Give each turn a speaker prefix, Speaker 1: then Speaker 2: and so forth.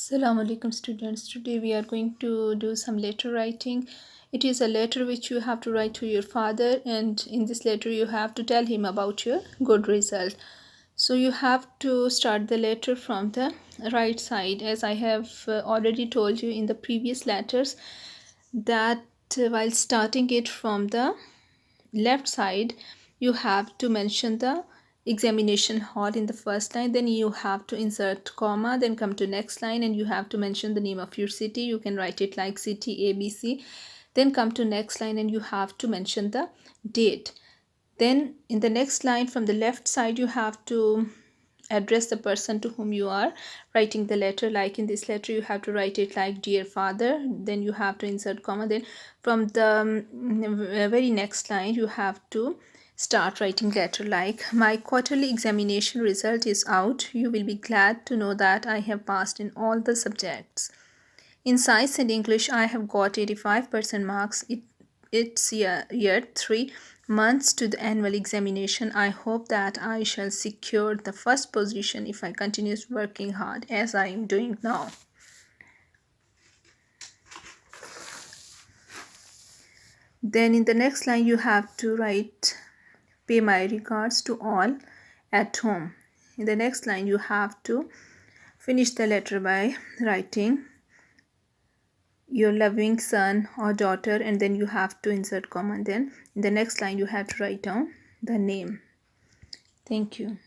Speaker 1: Assalamu alaikum students. Today we are going to do some letter writing. It is a letter which you have to write to your father, and in this letter you have to tell him about your good result. So you have to start the letter from the right side, as I have already told you in the previous letters that while starting it from the left side, you have to mention the examination hall in the first line, then you have to insert comma, then come to next line and you have to mention the name of your city. You can write it like city ABC, then come to next line and you have to mention the date. Then in the next line from the left side, you have to address the person to whom you are writing the letter. Like in this letter you have to write it like dear father, then you have to insert comma, then from the very next line you have to start writing letter like my quarterly examination result is out. You will be glad to know that I have passed in all the subjects. In science and English, I have got 85% marks. It's year 3 months to the annual examination. I hope that I shall secure the first position if I continue working hard as I am doing now. Then in the next line, you have to write pay my regards to all at home. In the next line, you have to finish the letter by writing your loving son or daughter, and then you have to insert comma, and then in the next line you have to write down the name. Thank you.